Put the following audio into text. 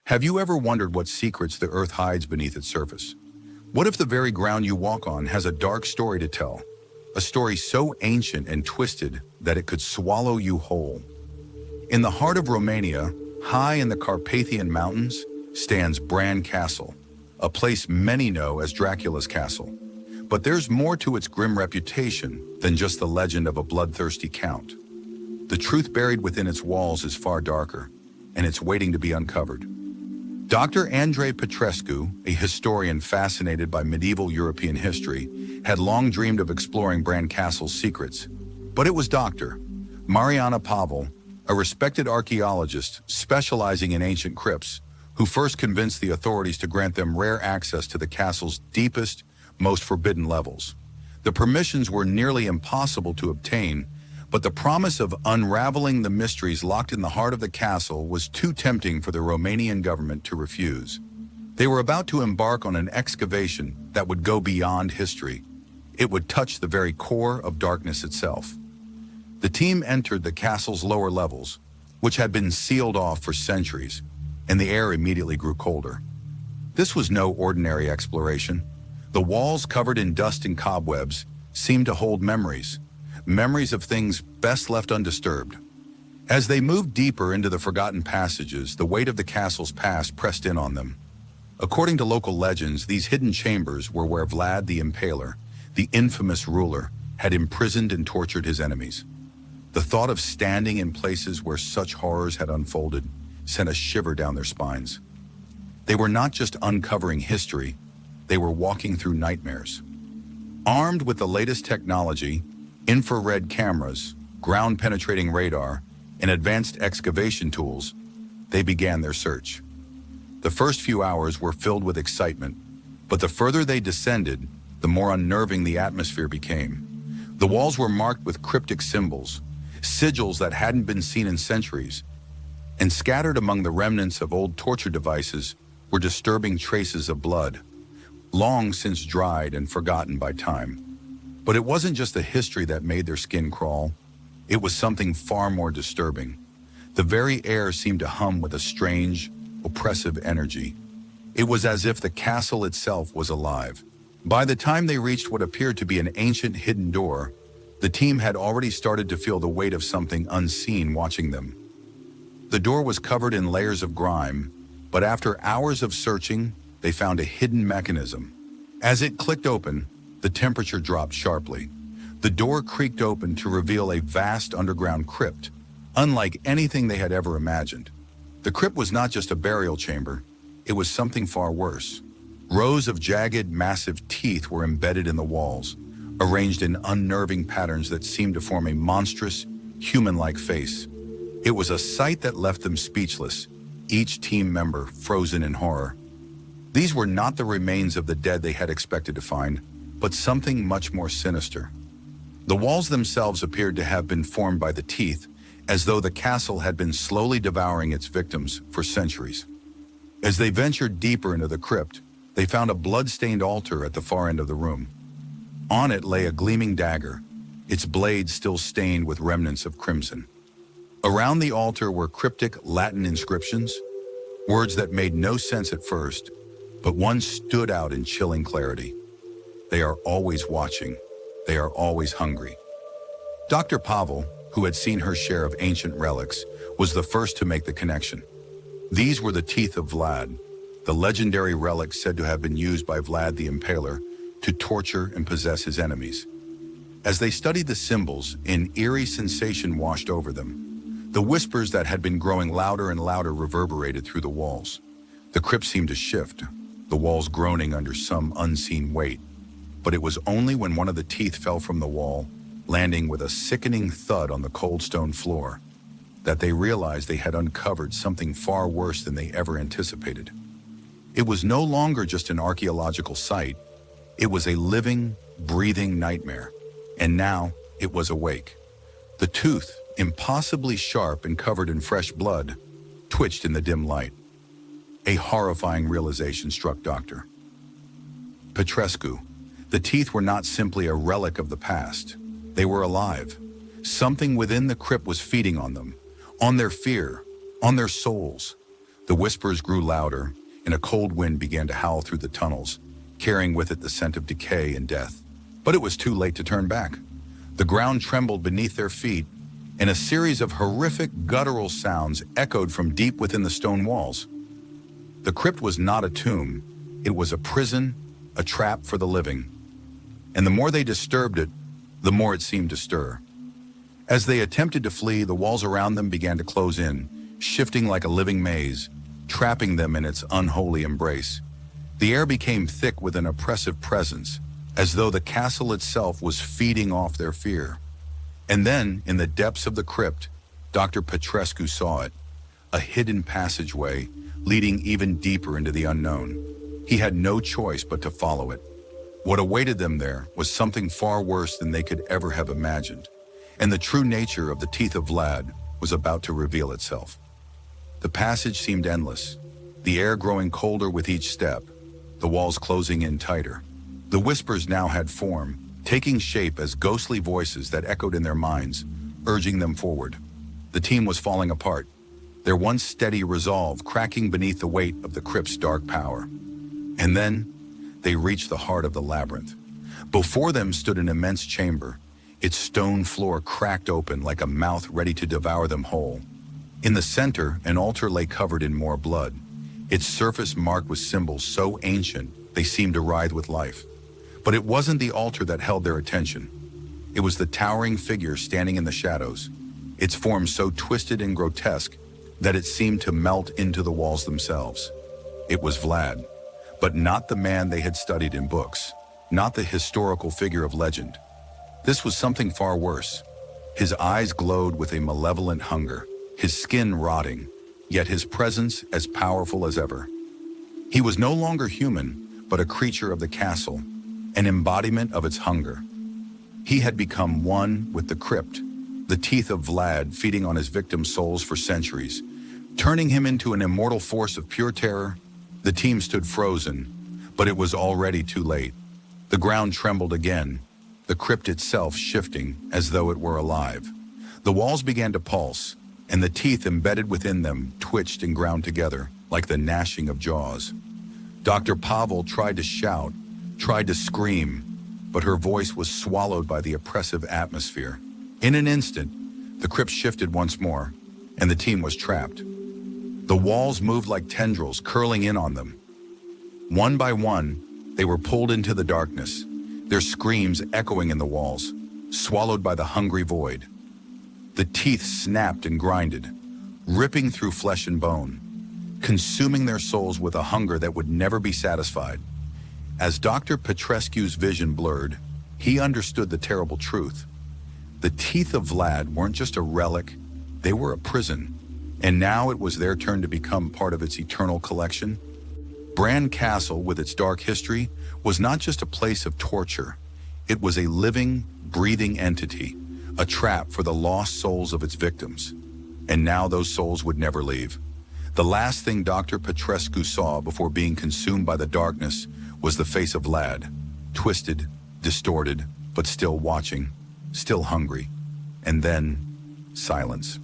Have you ever wondered what secrets the earth hides beneath its surface? What if the very ground you walk on has a dark story to tell? A story so ancient and twisted that it could swallow you whole. In the heart of Romania, high in the Carpathian Mountains, stands Bran Castle, a place many know as Dracula's castle. But there's more to its grim reputation than just the legend of a bloodthirsty count. The truth buried within its walls is far darker, and it's waiting to be uncovered. Dr. Andrei Petrescu, a historian fascinated by medieval European history, had long dreamed of exploring Bran Castle's secrets. But it was Dr. Mariana Pavel, a respected archaeologist specializing in ancient crypts, who first convinced the authorities to grant them rare access to the castle's deepest, most forbidden levels. The permissions were nearly impossible to obtain, but the promise of unraveling the mysteries locked in the heart of the castle was too tempting for the Romanian government to refuse. They were about to embark on an excavation that would go beyond history. It would touch the very core of darkness itself. The team entered the castle's lower levels, which had been sealed off for centuries, and the air immediately grew colder. This was no ordinary exploration. The walls, covered in dust and cobwebs, seemed to hold memories of things best left undisturbed. As they moved deeper into the forgotten passages, the weight of the castle's past pressed in on them. According to local legends, these hidden chambers were where Vlad the Impaler, the infamous ruler, had imprisoned and tortured his enemies. The thought of standing in places where such horrors had unfolded sent a shiver down their spines. They were not just uncovering history, they were walking through nightmares. Armed with the latest technology, infrared cameras, ground-penetrating radar, and advanced excavation tools, they began their search. The first few hours were filled with excitement, but the further they descended, the more unnerving the atmosphere became. The walls were marked with cryptic symbols, sigils that hadn't been seen in centuries, and scattered among the remnants of old torture devices were disturbing traces of blood, long since dried and forgotten by time. But it wasn't just the history that made their skin crawl. It was something far more disturbing. The very air seemed to hum with a strange, oppressive energy. It was as if the castle itself was alive. By the time they reached what appeared to be an ancient hidden door, the team had already started to feel the weight of something unseen watching them. The door was covered in layers of grime, but after hours of searching, they found a hidden mechanism. As it clicked open, the temperature dropped sharply. The door creaked open to reveal a vast underground crypt, unlike anything they had ever imagined. The crypt was not just a burial chamber, it was something far worse. Rows of jagged, massive teeth were embedded in the walls, arranged in unnerving patterns that seemed to form a monstrous, human-like face. It was a sight that left them speechless, each team member frozen in horror. These were not the remains of the dead they had expected to find, but something much more sinister. The walls themselves appeared to have been formed by the teeth, as though the castle had been slowly devouring its victims for centuries. As they ventured deeper into the crypt, they found a blood-stained altar at the far end of the room. On it lay a gleaming dagger, its blade still stained with remnants of crimson. Around the altar were cryptic Latin inscriptions, words that made no sense at first, but one stood out in chilling clarity. They are always watching. They are always hungry. Dr. Pavel, who had seen her share of ancient relics, was the first to make the connection. These were the Teeth of Vlad, the legendary relics said to have been used by Vlad the Impaler to torture and possess his enemies. As they studied the symbols, an eerie sensation washed over them. The whispers that had been growing louder and louder reverberated through the walls. The crypt seemed to shift, the walls groaning under some unseen weight. But it was only when one of the teeth fell from the wall, landing with a sickening thud on the cold stone floor, that they realized they had uncovered something far worse than they ever anticipated. It was no longer just an archaeological site. It was a living, breathing nightmare. And now it was awake. The tooth, impossibly sharp and covered in fresh blood, twitched in the dim light. A horrifying realization struck Dr. Petrescu. The teeth were not simply a relic of the past. They were alive. Something within the crypt was feeding on them, on their fear, on their souls. The whispers grew louder, and a cold wind began to howl through the tunnels, carrying with it the scent of decay and death. But it was too late to turn back. The ground trembled beneath their feet, and a series of horrific guttural sounds echoed from deep within the stone walls. The crypt was not a tomb, it was a prison, a trap for the living. And the more they disturbed it, the more it seemed to stir. As they attempted to flee, the walls around them began to close in, shifting like a living maze, trapping them in its unholy embrace. The air became thick with an oppressive presence, as though the castle itself was feeding off their fear. And then, in the depths of the crypt, Dr. Petrescu saw it, a hidden passageway leading even deeper into the unknown. He had no choice but to follow it. What awaited them there was something far worse than they could ever have imagined, and the true nature of the Teeth of Vlad was about to reveal itself. The passage seemed endless, the air growing colder with each step, the walls closing in tighter. The whispers now had form, taking shape as ghostly voices that echoed in their minds, urging them forward. The team was falling apart, their once steady resolve cracking beneath the weight of the crypt's dark power. And then, they reached the heart of the labyrinth. Before them stood an immense chamber, its stone floor cracked open like a mouth ready to devour them whole. In the center, an altar lay covered in more blood, its surface marked with symbols so ancient they seemed to writhe with life. But it wasn't the altar that held their attention. It was the towering figure standing in the shadows, its form so twisted and grotesque that it seemed to melt into the walls themselves. It was Vlad, but not the man they had studied in books, not the historical figure of legend. This was something far worse. His eyes glowed with a malevolent hunger, his skin rotting, yet his presence as powerful as ever. He was no longer human, but a creature of the castle, an embodiment of its hunger. He had become one with the crypt, the Teeth of Vlad feeding on his victims' souls for centuries, turning him into an immortal force of pure terror. The team stood frozen, but it was already too late. The ground trembled again, the crypt itself shifting as though it were alive. The walls began to pulse, and the teeth embedded within them twitched and ground together like the gnashing of jaws. Dr. Pavel tried to shout, tried to scream, but her voice was swallowed by the oppressive atmosphere. In an instant, the crypt shifted once more, and the team was trapped. The walls moved like tendrils curling in on them. One by one, they were pulled into the darkness, their screams echoing in the walls, swallowed by the hungry void. The teeth snapped and grinded, ripping through flesh and bone, consuming their souls with a hunger that would never be satisfied. As Dr. Petrescu's vision blurred, he understood the terrible truth. The Teeth of Vlad weren't just a relic, they were a prison, and now it was their turn to become part of its eternal collection. Bran Castle, with its dark history, was not just a place of torture. It was a living, breathing entity, a trap for the lost souls of its victims. And now those souls would never leave. The last thing Dr. Petrescu saw before being consumed by the darkness was the face of Vlad, twisted, distorted, but still watching, still hungry. And then, silence.